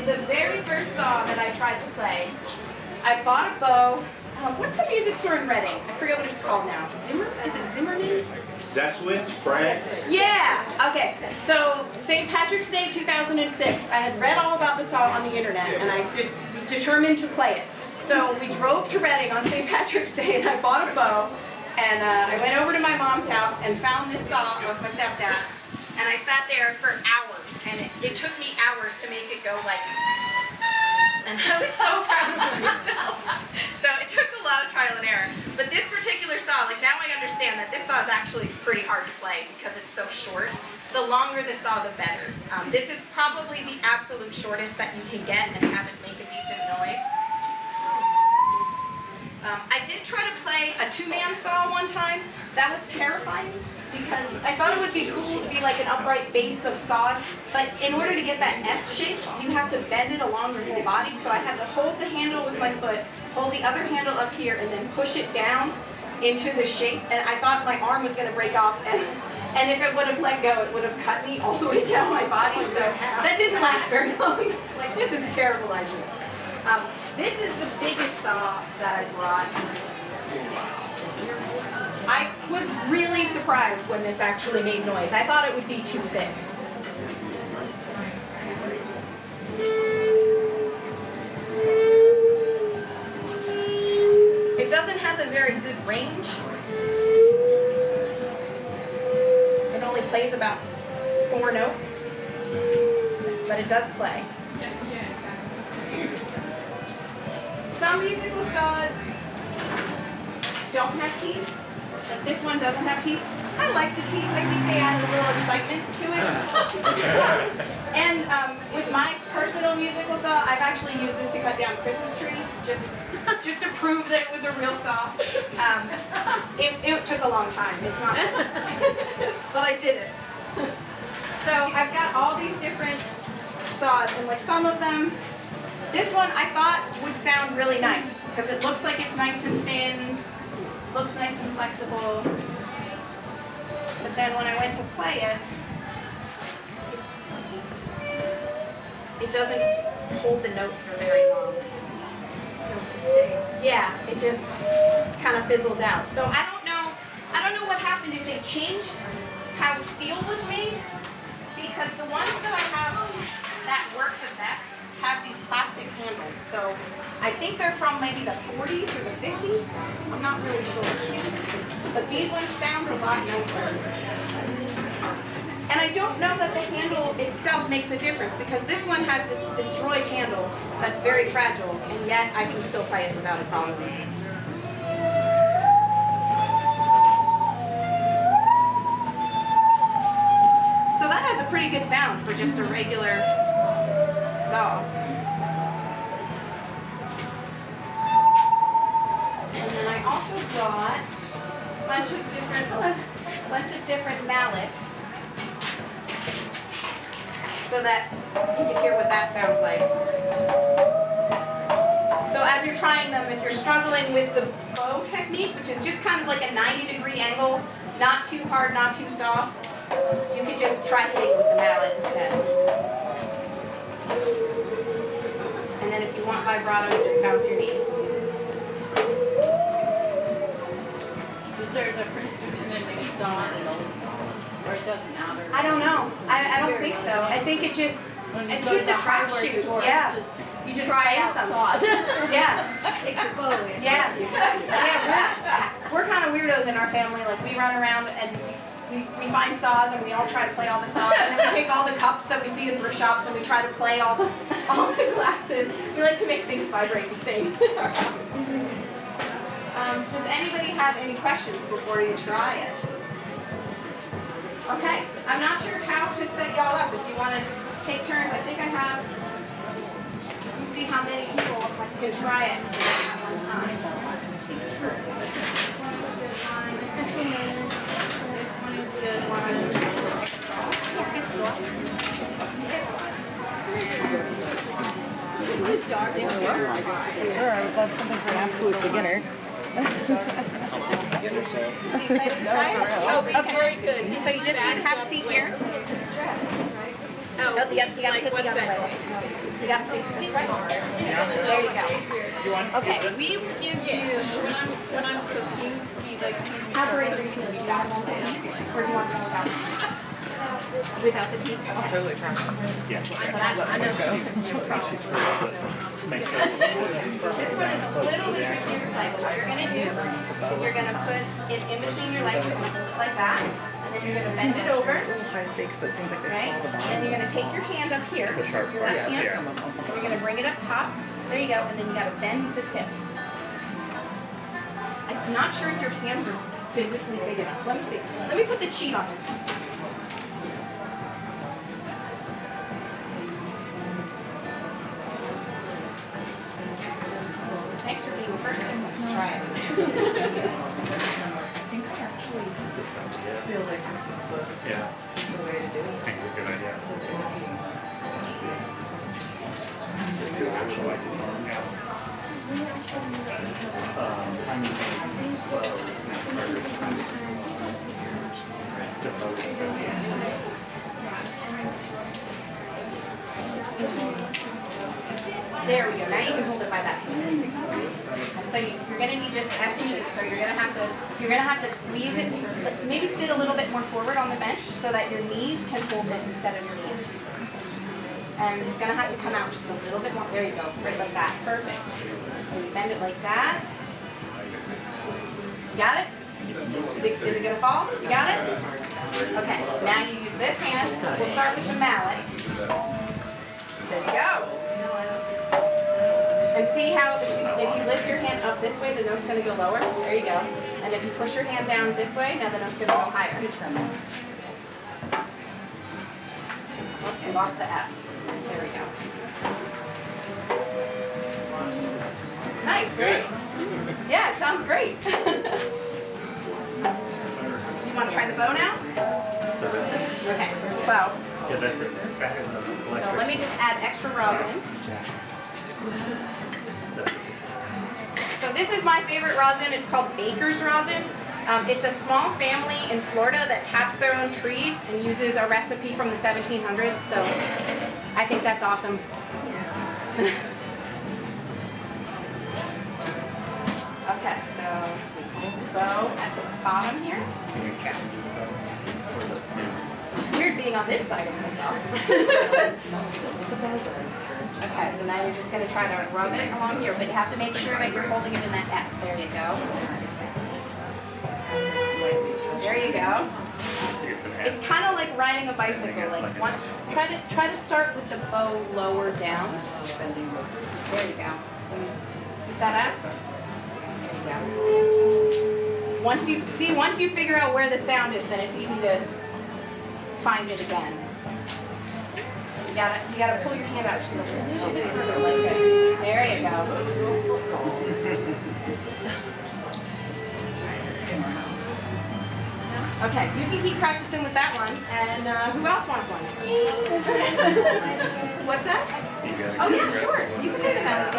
the very first song that I tried to play. I bought a bow. What's the music store in Reading? I forget what it's called now. Is it Zimmerman's? Zeswitz, France? Yeah, okay. So, St. Patrick's Day 2006, I had read all about the song on the internet and I was determined to play it. So, we drove to Reading on St. Patrick's Day and I bought a bow and I went over to my mom's house and found this saw of my stepdad's and I sat there for hours and it took me hours to make it go like, and I was so proud of myself. So it took a lot of trial and error. But this particular saw, like now I understand that this saw is actually pretty hard to play because it's so short. The longer the saw, the better. This is probably the absolute shortest that you can get and have it make a decent noise. I did try to play a two-man saw one time. That was terrifying because I thought it would be cool to be like an upright base of saws, but in order to get that S shape, you have to bend it along your whole body, so I had to hold the handle with my foot, hold the other handle up here, and then push it down into the shape, and I thought my arm was going to break off, and if it would have let go, it would have cut me all the way down my body, so that didn't last very long. Like, this is a terrible idea. This is the biggest saw that I brought. I was really surprised when this actually made noise. I thought it would be too thick. It doesn't have a very good range. It only plays about 4 notes, but it does play. Some musical saws don't have teeth. Like this one doesn't have teeth. I like the teeth. I think they add a little excitement to it. And with my personal musical saw, I've actually used this to cut down a Christmas tree, just to prove that it was a real saw. It took a long time. It's not, but I did it. So I've got all these different saws, and like some of them, this one I thought would sound really nice because it looks like it's nice and thin. Looks nice and flexible, but then when I went to play it, it doesn't hold the notes for very long. No sustain. Yeah, it just kind of fizzles out. So I don't know what happened if they changed how steel was made, because the ones that I have that work the best have these plastic handles. So I think they're from maybe the 40s or the 50s. I'm not really sure. But these ones sound a lot nicer. And I don't know that the handle itself makes a difference because this one has this destroyed handle that's very fragile, and yet I can still play it without a problem. So that has a pretty good sound for just a regular saw. And then I also brought a bunch of different mallets so that you can hear what that sounds like. So as you're trying them, if you're struggling with the bow technique, which is just kind of like a 90-degree angle, not too hard, not too soft, you can just try hitting with the mallet instead. And then if you want vibrato, you just bounce your knee. Is there a difference between a new saw and an old saw? Or it doesn't matter? I don't know. I don't think so. I think it's just a crapshoot. Yeah. You just try out them. Yeah. Take your bow in. Yeah. Yeah. We're kind of weirdos in our family. Like we run around and we find saws and we all try to play all the saws, and then we take all the cups that we see in thrift shops and we try to play all the glasses. We like to make things vibrate and sing. Does anybody have any questions before you try it? Okay, I'm not sure how to set y'all up. If you want to take turns, I think I have. Let me see how many people can try it at one time. This one is a good one. This one is a good one. Sure, I would love something for an absolute beginner. Is he excited to try it? Oh, okay. Very good. So you just need to have a seat here. Oh, you gotta sit the other way. You gotta face this way. There you go. Okay, we will give you. When I'm cooking, he like sees me. How great are you feeling? You got them with the teeth? Or do you want them without? Without the teeth? Okay. Totally trying. So that's This one is a little bit trickier to play. So what you're gonna do is you're gonna put it in between your legs, you're gonna hold it like that, and then you're gonna bend it over. A little high stakes, but it seems like they Right? saw the bottom. Then you're gonna take your hand up here, so your left hand, and you're gonna bring it up top. There you go, and then you gotta bend the tip. I'm not sure if your hands are physically big enough. Let me see. Let me put the cheat on this one. Thanks for being first. Let's try it. I think I actually feel like this is the way to do it. I think it's a good idea. So imitating. Just do actual microphone, yeah. I mean, There we go. Now you can hold it by that hand. So you're gonna need this S shape. So you're gonna have to squeeze it. Maybe sit a little bit more forward on the bench so that your knees can hold this instead of your hand. And it's gonna have to come out just a little bit more. There you go. Right like that. Perfect. So you bend it like that. You got it? Is it gonna fall? You got it? Okay. Now you use this hand. We'll start with the mallet. There you go. And see how if you lift your hand up this way, the note's going to go lower? There you go. And if you push your hand down this way, now the note's going to go higher. Oh, you lost the S. There we go. Nice, right? Yeah, it sounds great. Do you want to try the bow now? Okay, there's the bow. yeah, that's it. That is So let me just add extra rosin. So this is my favorite rosin. It's called Baker's rosin. It's a small family in Florida that taps their own trees and uses a recipe from the 1700s. So I think that's awesome. Okay, so we hold the bow at the bottom here. There you go. It's weird being on this side of myself. Okay, so now you're just going to try to rub it along here, but you have to make sure that you're holding it in that S. There you go. There you go. It's kind of like riding a bicycle. Like try to start with the bow lower down. There you go. Is that S? There you go. Once you figure out where the sound is, then it's easy to find it again. You gotta pull your hand out just a little bit further like this. There you go. Okay, you can keep practicing with that one. And who else wants one? What's that? Oh yeah, sure. You can play the melody.